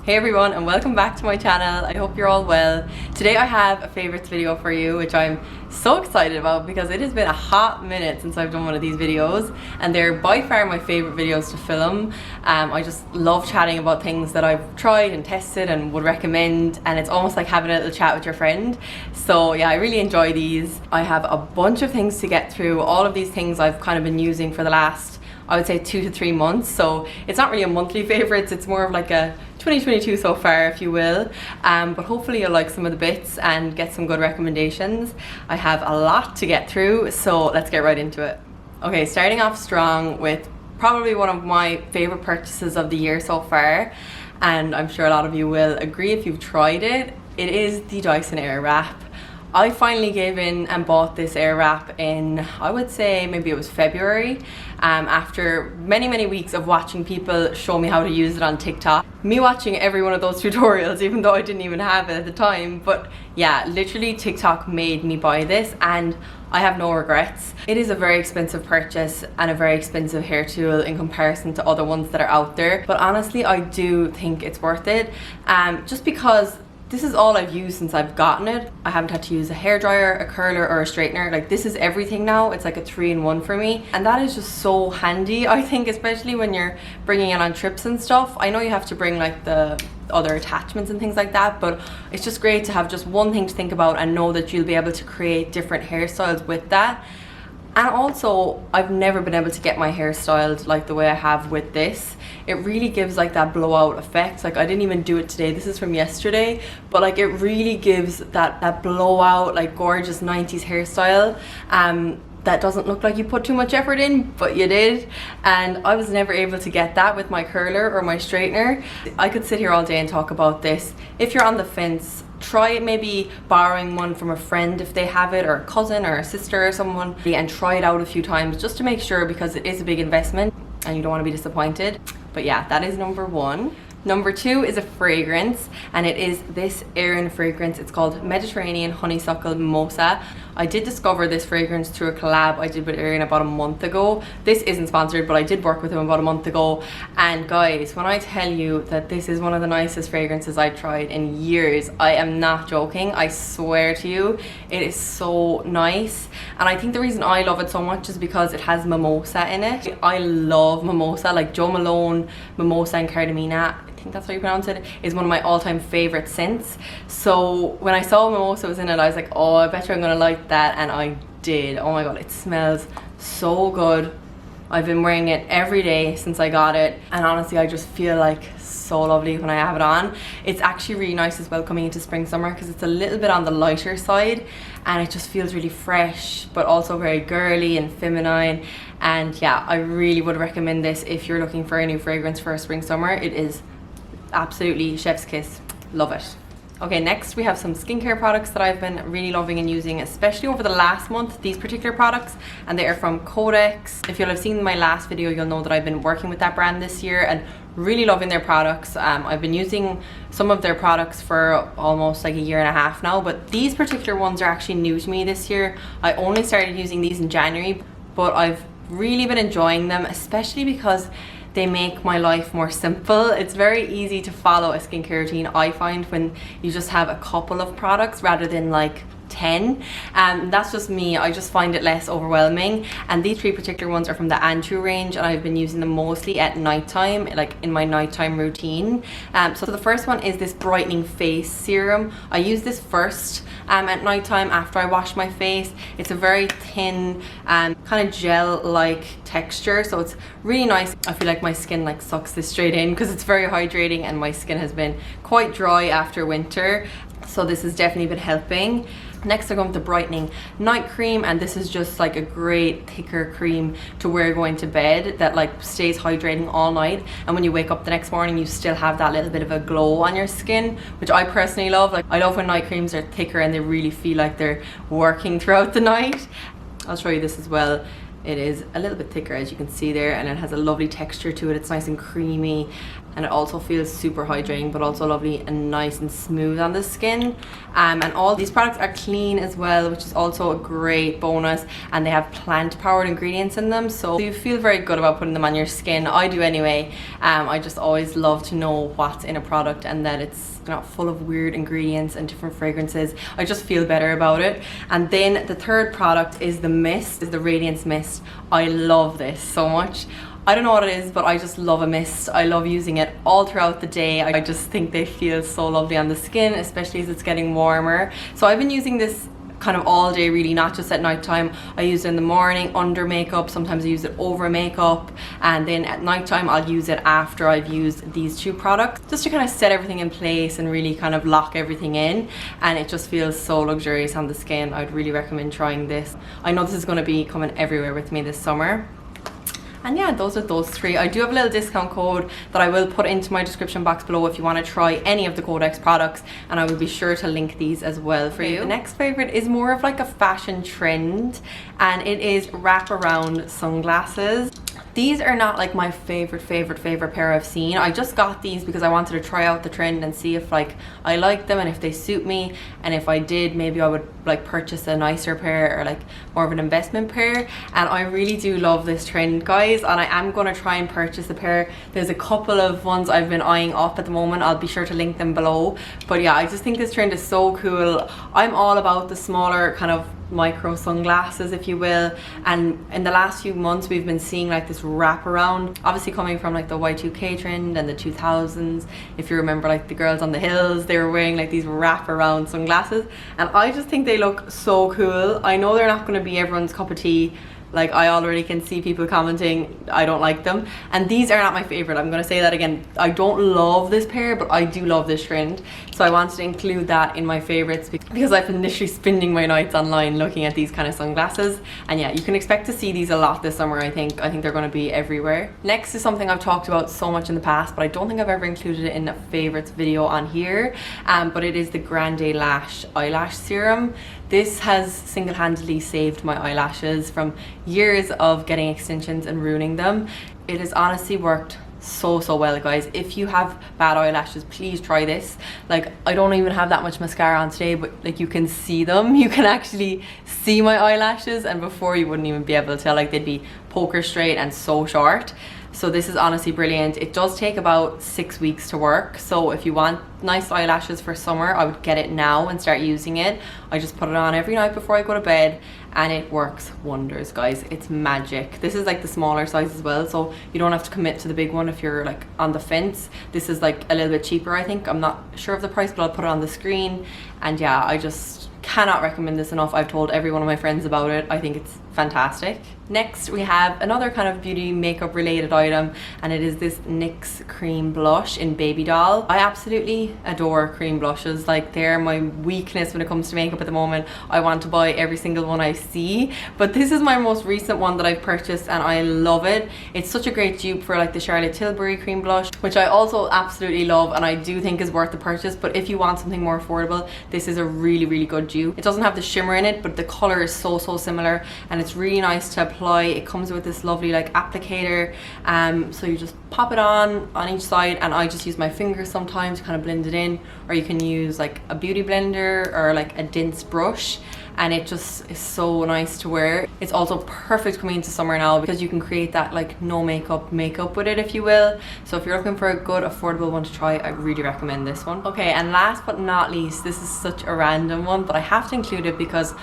Hey everyone, and welcome back to my channel. I hope you're all well. Today I have a favorites video for you, which I'm so excited about because it has been a hot minute since I've done one of these videos, and they're by far my favorite videos to film. I just love chatting about things that I've tried and tested and would recommend, and it's almost like having a little chat with your friend. So yeah, I really enjoy these. I have a bunch of things to get through. All of these things I've kind of been using for the last, I would say, 2 to 3 months, so it's not really a monthly favorites, it's more of like a 2022 so far, if you will, but hopefully you'll like some of the bits and get some good recommendations. I have a lot to get through, so let's get right into it. Okay, starting off strong with probably one of my favorite purchases of the year so far, and I'm sure a lot of you will agree if you've tried it. It is the Dyson Airwrap. I finally gave in and bought this Airwrap in, I would say maybe it was February, after many weeks of watching people show me how to use it on TikTok. Me watching every one of those tutorials, even though I didn't even have it at the time. But yeah, literally TikTok made me buy this and I have no regrets. It is a very expensive purchase and a very expensive hair tool in comparison to other ones that are out there. But honestly, I do think it's worth it, just because this is all I've used since I've gotten it. I haven't had to use a hairdryer, a curler, or a straightener. Like, this is everything now. It's like a 3-in-1 for me. And that is just so handy, I think, especially when you're bringing it on trips and stuff. I know you have to bring like the other attachments and things like that, but it's just great to have just one thing to think about and know that you'll be able to create different hairstyles with that. And also, I've never been able to get my hair styled like the way I have with this. It really gives like that blowout effect. Like, I didn't even do it today, this is from yesterday, but like it really gives that blowout, like gorgeous 90s hairstyle that doesn't look like you put too much effort in, but you did. And I was never able to get that with my curler or my straightener. I could sit here all day and talk about this. If you're on the fence, try maybe borrowing one from a friend if they have it, or a cousin or a sister or someone, and try it out a few times just to make sure, because it is a big investment and you don't want to be disappointed. But yeah, that is number 1. Number 2 is a fragrance, and it is this Erin fragrance. It's called Mediterranean Honeysuckle Mimosa. I did discover this fragrance through a collab I did with Erin about a month ago. This isn't sponsored, but I did work with him about a month ago. And guys, when I tell you that this is one of the nicest fragrances I've tried in years, I am not joking. I swear to you, it is so nice. And I think the reason I love it so much is because it has mimosa in it. I love mimosa, like Jo Malone Mimosa and Cardamina, I think that's how you pronounce it, is one of my all-time favorite scents. So when I saw mimosa was in it, I was like, oh, I bet you I'm gonna like that, and I did. Oh my god, it smells so good. I've been wearing it every day since I got it, and honestly I just feel like so lovely when I have it on. It's actually really nice as well coming into spring summer, because it's a little bit on the lighter side and it just feels really fresh, but also very girly and feminine. And yeah, I really would recommend this if you're looking for a new fragrance for a spring summer. It is absolutely chef's kiss. Love it. Okay, next we have some skincare products that I've been really loving and using, especially over the last month, these particular products, and they are from Codex. If you'll have seen my last video, you'll know that I've been working with that brand this year and really loving their products. I've been using some of their products for almost like a year and a half now, but these particular ones are actually new to me this year. I only started using these in January, but I've really been enjoying them, especially because they make my life more simple. It's very easy to follow a skincare routine, I find, when you just have a couple of products rather than like 10. That's just me. I just find it less overwhelming. And these 3 particular ones are from the Antu range, and I've been using them mostly at nighttime, like in my nighttime routine. So the first one is this brightening face serum. I use this first at nighttime after I wash my face. It's a very thin kind of gel-like texture, so it's really nice. I feel like my skin like sucks this straight in because it's very hydrating, and my skin has been quite dry after winter, so this has definitely been helping. Next I go with the brightening night cream, and this is just like a great thicker cream to wear going to bed that like stays hydrating all night, and when you wake up the next morning you still have that little bit of a glow on your skin, which I personally love. Like, I love when night creams are thicker and they really feel like they're working throughout the night. I'll show you this as well. It is a little bit thicker, as you can see there, and it has a lovely texture to it. It's nice and creamy, and it also feels super hydrating, but also lovely and nice and smooth on the skin. And all these products are clean as well, which is also a great bonus, and they have plant-powered ingredients in them, so you feel very good about putting them on your skin. I do anyway. I just always love to know what's in a product and that it's not full of weird ingredients and different fragrances. I just feel better about it. And then the third product is the mist, is the Radiance Mist. I love this so much. I don't know what it is, but I just love a mist. I love using it all throughout the day. I just think they feel so lovely on the skin, especially as it's getting warmer. So I've been using this kind of all day, really, not just at night time. I use it in the morning under makeup, sometimes I use it over makeup, and then at night time I'll use it after I've used these two products, just to kind of set everything in place and really kind of lock everything in, and it just feels so luxurious on the skin. I'd really recommend trying this. I know this is going to be coming everywhere with me this summer. And yeah, those are those three. I do have a little discount code that I will put into my description box below if you want to try any of the Codex products, and I will be sure to link these as well for you. The next favorite is more of like a fashion trend, and it is wraparound sunglasses. These are not like my favorite pair I've seen. I just got these because I wanted to try out the trend and see if like I like them and if they suit me, and if I did, maybe I would like purchase a nicer pair or like more of an investment pair. And I really do love this trend, guys, and I am going to try and purchase a pair. There's a couple of ones I've been eyeing up at the moment. I'll be sure to link them below. But yeah, I just think this trend is so cool. I'm all about the smaller kind of micro sunglasses, if you will, and in the last few months we've been seeing like this wraparound, obviously coming from like the Y2K trend and the 2000s. If you remember, like the girls on the hills, they were wearing like these wraparound sunglasses, and I just think they look so cool. I know they're not going to be everyone's cup of tea. Like, I already can see people commenting I don't like them, and these are not my favorite. I'm going to say that again. I don't love this pair, but I do love this trend, so I wanted to include that in my favorites because I've been literally spending my nights online looking at these kind of sunglasses. And yeah, you can expect to see these a lot this summer. I think they're going to be everywhere. Next is something I've talked about so much in the past, but I don't think I've ever included it in a favorites video on here, but it is the Grande Lash eyelash serum. This has single-handedly saved my eyelashes from years of getting extensions and ruining them. It has honestly worked so well, guys. If you have bad eyelashes, please try this. Like, I don't even have that much mascara on today, but like you can see them. You can actually see my eyelashes, and before you wouldn't even be able to tell. Like, they'd be poker straight and so short. So this is honestly brilliant. It does take about 6 weeks to work, so if you want nice eyelashes for summer, I would get it now and start using it. I just put it on every night before I go to bed, and it works wonders, guys. It's magic. This is like the smaller size as well, so you don't have to commit to the big one if you're like on the fence. This is like a little bit cheaper, I think. I'm not sure of the price, but I'll put it on the screen. And yeah, I just cannot recommend this enough. I've told every one of my friends about it. I think it's fantastic. Next, we have another kind of beauty makeup related item, and it is this NYX cream blush in Baby Doll. I absolutely adore cream blushes. Like, they're my weakness when it comes to makeup at the moment. I want to buy every single one I see, but this is my most recent one that I've purchased, and I love it. It's such a great dupe for like the Charlotte Tilbury cream blush, which I also absolutely love and I do think is worth the purchase. But if you want something more affordable, this is a really good dupe. It doesn't have the shimmer in it, but the color is so similar, and it's really nice to apply. It comes with this lovely like applicator, so you just pop it on each side, and I just use my fingers sometimes to kind of blend it in, or you can use like a beauty blender or like a dense brush, and it just is so nice to wear. It's also perfect coming into summer now because you can create that like no makeup with it, if you will. So if you're looking for a good affordable one to try, I really recommend this one. Okay, and last but not least, this is such a random one, but I have to include it because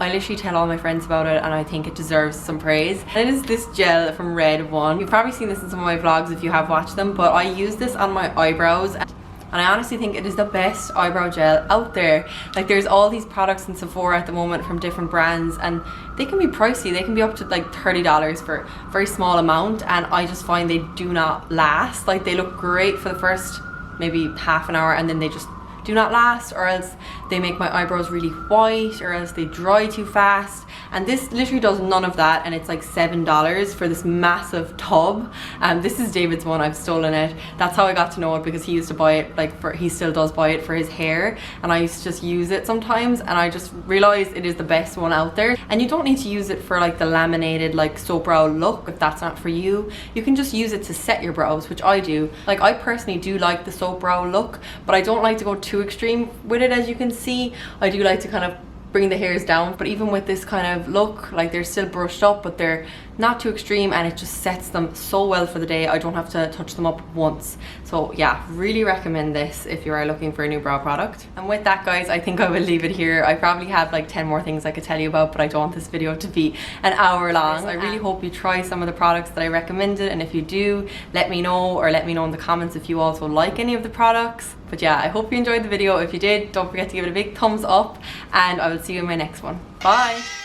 I literally tell all my friends about it and I think it deserves some praise. And it is this gel from Red One. You've probably seen this in some of my vlogs if you have watched them, but I use this on my eyebrows, and I honestly think it is the best eyebrow gel out there. Like, there's all these products in Sephora at the moment from different brands, and they can be pricey. They can be up to like $30 for a very small amount, and I just find they do not last. Like, they look great for the first maybe half an hour, and then they just do not last, or else they make my eyebrows really white, or else they dry too fast. And this literally does none of that, and it's like $7 for this massive tub. This is David's one, I've stolen it. That's how I got to know it, because he used to buy it, like he still does buy it for his hair, and I used to just use it sometimes, and I just realized it is the best one out there. And you don't need to use it for like the laminated like soap brow look if that's not for you. You can just use it to set your brows, which I do. Like I personally do like the soap brow look, but I don't like to go too extreme with it. As you can see, I do like to kind of bring the hairs down, but even with this kind of look, like they're still brushed up, but they're not too extreme, and it just sets them so well for the day. I don't have to touch them up once. So yeah, really recommend this if you are looking for a new brow product. And with that, guys, I think I will leave it here. I probably have like 10 more things I could tell you about, but I don't want this video to be an hour long. I really hope you try some of the products that I recommended, and if you do, let me know, or let me know in the comments if you also like any of the products. But yeah, I hope you enjoyed the video. If you did, don't forget to give it a big thumbs up, and I will see you in my next one. Bye.